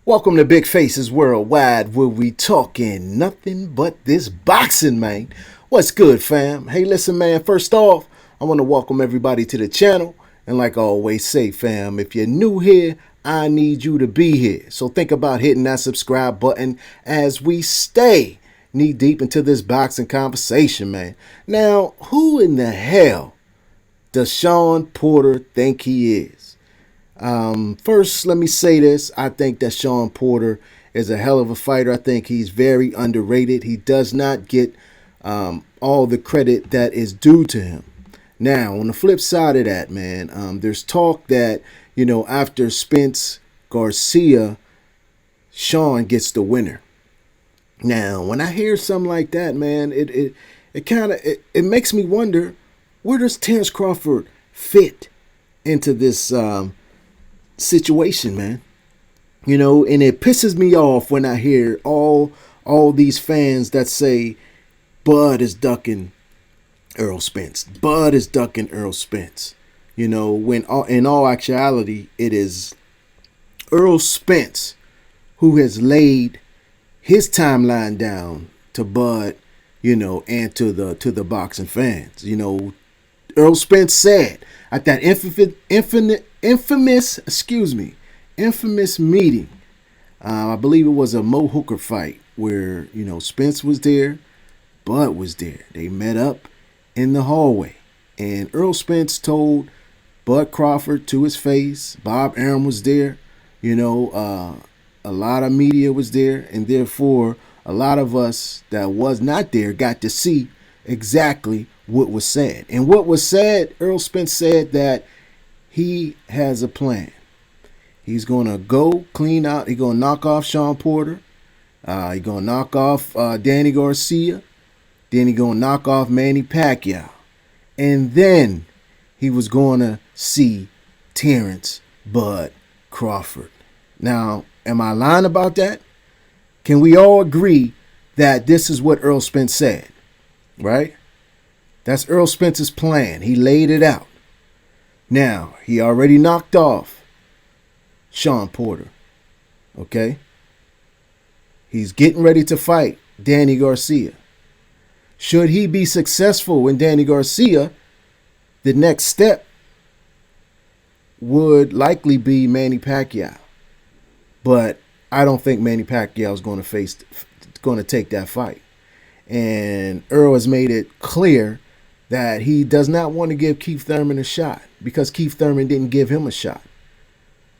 Welcome to Big Faces Worldwide, where we talking nothing but this boxing, man. What's good, fam? Hey, listen, man, first off, I want to welcome everybody to the channel. And like I always say, fam, if you're new here, I need you to be here. So think about hitting that subscribe button as we stay knee deep into this boxing conversation, man. Now, who in the hell does Shawn Porter think he is? First, let me say this. I think that Shawn Porter is a hell of a fighter. I think he's very underrated. He does not get all the credit that is due to him. Now, on the flip side of that, man, there's talk that, after Spence, Garcia, Shawn gets the winner. Now, when I hear something like that, man, it kind of it makes me wonder, where does Terence Crawford fit into this situation, man? And it pisses me off when I hear all these fans that say Bud is ducking Errol Spence. Bud is ducking Errol Spence. When in all actuality, it is Errol Spence who has laid his timeline down to Bud, and to the boxing fans. Errol Spence said at that infamous meeting, I believe it was a Mo Hooker fight where, Spence was there, Bud was there. They met up in the hallway. And Errol Spence told Bud Crawford to his face, Bob Arum was there, a lot of media was there, and therefore a lot of us that was not there got to see exactly what was said. And what was said, Errol Spence said that he has a plan. He's going to go clean out. He's going to knock off Shawn Porter. He's going to knock off Danny Garcia. Then he's going to knock off Manny Pacquiao. And then he was going to see Terence Bud Crawford. Now, am I lying about that? Can we all agree that this is what Errol Spence said? Right? That's Errol Spence's plan. He laid it out. Now, he already knocked off Shawn Porter. Okay? He's getting ready to fight Danny Garcia. Should he be successful in Danny Garcia, the next step would likely be Manny Pacquiao. But I don't think Manny Pacquiao is going to take that fight. And Errol has made it clear that he does not want to give Keith Thurman a shot because Keith Thurman didn't give him a shot.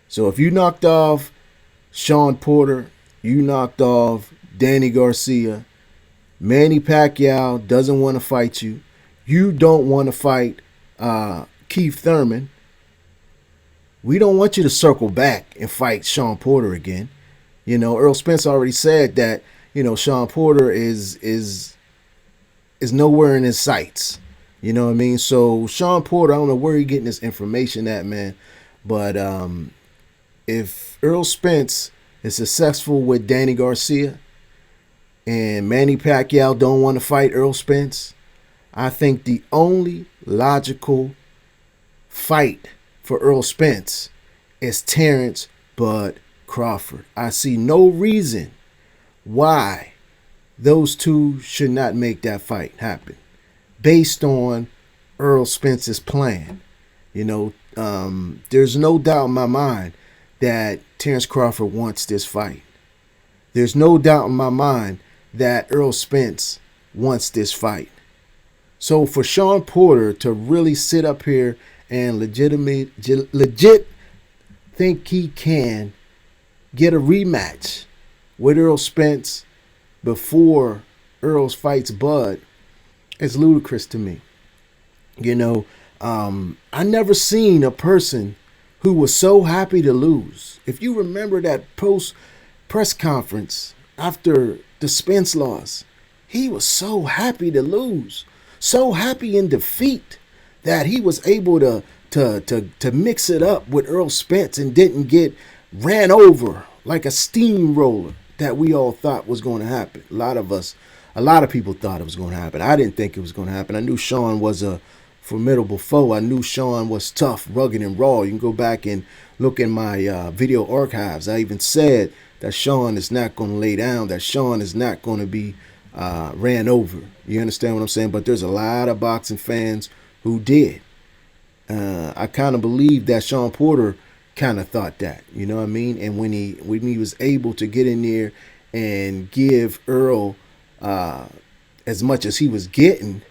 So if you knocked off Shawn Porter, you knocked off Danny Garcia, Manny Pacquiao doesn't want to fight you, you don't want to fight Keith Thurman, we don't want you to circle back and fight Shawn Porter again. Errol Spence already said that, Shawn Porter is nowhere in his sights. You know what I mean? So Shawn Porter, I don't know where he's getting this information at, man. But if Errol Spence is successful with Danny Garcia and Manny Pacquiao don't want to fight Errol Spence, I think the only logical fight for Errol Spence is Terence Bud Crawford. I see no reason why those two should not make that fight happen based on Errol Spence's plan. There's no doubt in my mind that Terence Crawford wants this fight. There's no doubt in my mind that Errol Spence wants this fight. So for Shawn Porter to really sit up here and legit think he can get a rematch with Errol Spence before Errol fights Bud, it's ludicrous to me. I never seen a person who was so happy to lose. If you remember that post press conference after the Spence loss, he was so happy to lose, so happy in defeat that he was able to mix it up with Errol Spence and didn't get ran over like a steamroller that we all thought was going to happen. A lot of people thought it was going to happen. I didn't think it was going to happen. I knew Shawn was a formidable foe. I knew Shawn was tough, rugged, and raw. You can go back and look in my video archives. I even said that Shawn is not going to lay down, that Shawn is not going to be ran over. You understand what I'm saying? But there's a lot of boxing fans who did. I kind of believe that Shawn Porter kind of thought that, you know what I mean? And when he was able to get in there and give Errol as much as he was getting,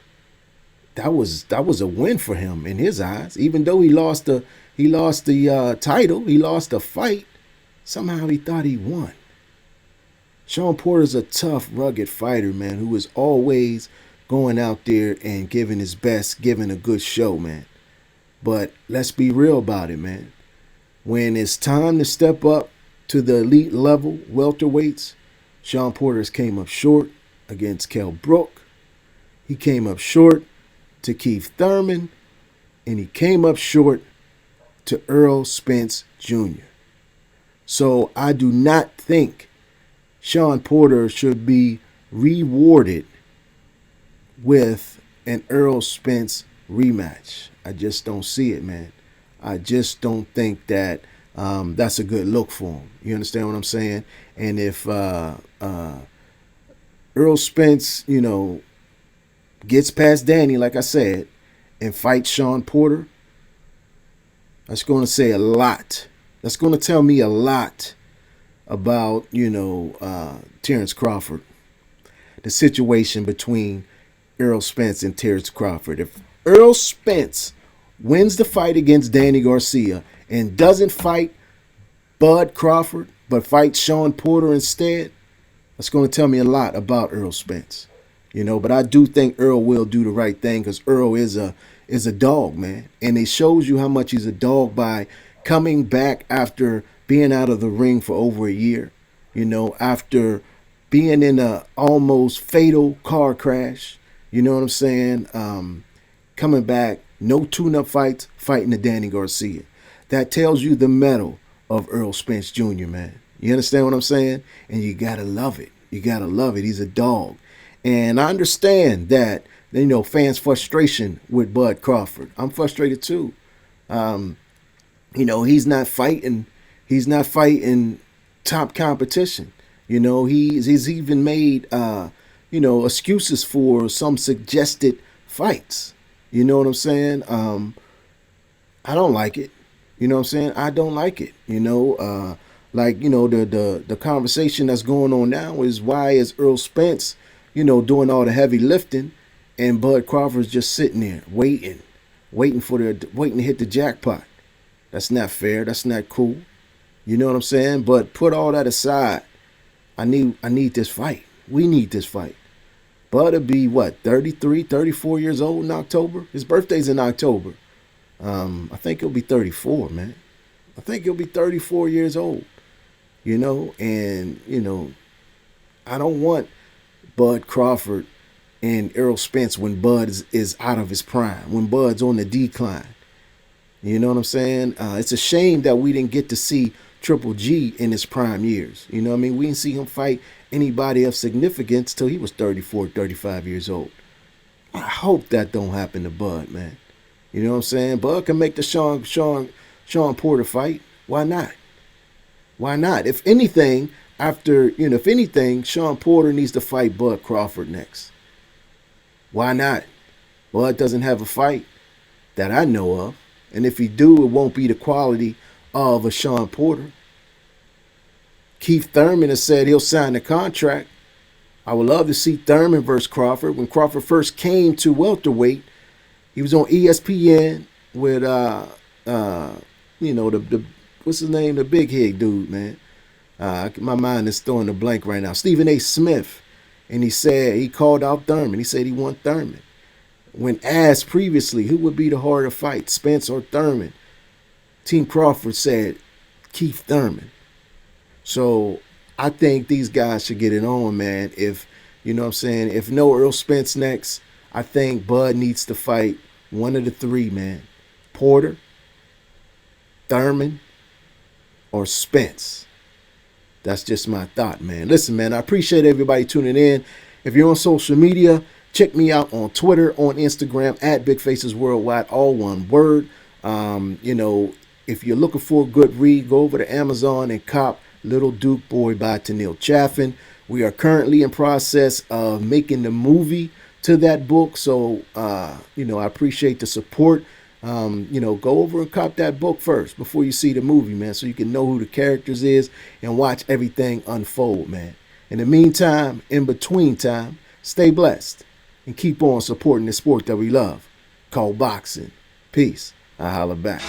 that was a win for him in his eyes. Even though he lost the title, he lost the fight, somehow he thought he won. Shawn Porter's a tough, rugged fighter, man, who is always going out there and giving his best, giving a good show, man. But let's be real about it, man. When it's time to step up to the elite level, welterweights, Shawn Porter came up short against Kell Brook. He came up short to Keith Thurman. And he came up short to Errol Spence Jr. So I do not think Shawn Porter should be rewarded with an Errol Spence rematch. I just don't see it, man. I just don't think that that's a good look for him. You understand what I'm saying? And if Errol Spence, gets past Danny, like I said, and fights Shawn Porter, that's going to say a lot. That's going to tell me a lot about, Terence Crawford. The situation between Errol Spence and Terence Crawford. If Errol Spence wins the fight against Danny Garcia and doesn't fight Bud Crawford, but fights Shawn Porter instead, that's going to tell me a lot about Errol Spence. But I do think Errol will do the right thing, because Errol is a dog, man. And it shows you how much he's a dog by coming back after being out of the ring for over a year, after being in a almost fatal car crash, you know what I'm saying? Coming back, no tune-up fights, fighting the Danny Garcia. That tells you the mettle of Errol Spence Jr., man. You understand what I'm saying? And you got to love it. You got to love it. He's a dog. And I understand that, fans' frustration with Bud Crawford. I'm frustrated too. He's not fighting top competition. He's even made excuses for some suggested fights. You know what I'm saying? I don't like it. You know what I'm saying? I don't like it. The conversation that's going on now is, why is Errol Spence, doing all the heavy lifting, and Bud Crawford's just sitting there waiting to hit the jackpot. That's not fair. That's not cool. You know what I'm saying? But put all that aside. I need this fight. We need this fight. Bud will be, 33, 34 years old in October? His birthday's in October. I think he'll be 34, man. I think he'll be 34 years old. And, I don't want Bud Crawford and Errol Spence when Bud is out of his prime, when Bud's on the decline. You know what I'm saying? It's a shame that we didn't get to see Triple G in his prime years. You know what I mean? We didn't see him fight anybody of significance till he was 34, 35 years old. I hope that don't happen to Bud, man. You know what I'm saying? Bud can make the Shawn Porter fight. Why not? Why not? If anything, Shawn Porter needs to fight Bud Crawford next. Why not? Bud doesn't have a fight that I know of. And if he do, it won't be the quality of a Shawn Porter. Keith Thurman has said he'll sign the contract. I would love to see Thurman versus Crawford. When Crawford first came to welterweight, he was on ESPN with the what's his name, the big head dude, man. My mind is throwing a blank right now. Stephen A. Smith, and he called out Thurman. He said he won Thurman. When asked previously who would be the harder fight, Spence or Thurman, Team Crawford said Keith Thurman. So I think these guys should get it on, man. If no Errol Spence next, I think Bud needs to fight one of the three, man. Porter, Thurman, or Spence. That's just my thought, man. Listen, man, I appreciate everybody tuning in. If you're on social media, Check me out on Twitter, on Instagram, at Big Faces Worldwide, all one word. If you're looking for a good read, go over to Amazon and cop Little Duke Boy by Tennille Chaffin. We are currently in process of making the movie to that book, so I appreciate the support. Go over and cop that book first before you see the movie, man, so you can know who the characters is and watch everything unfold, man. In the meantime, in between time, stay blessed and keep on supporting the sport that we love, called boxing. Peace. I holla back.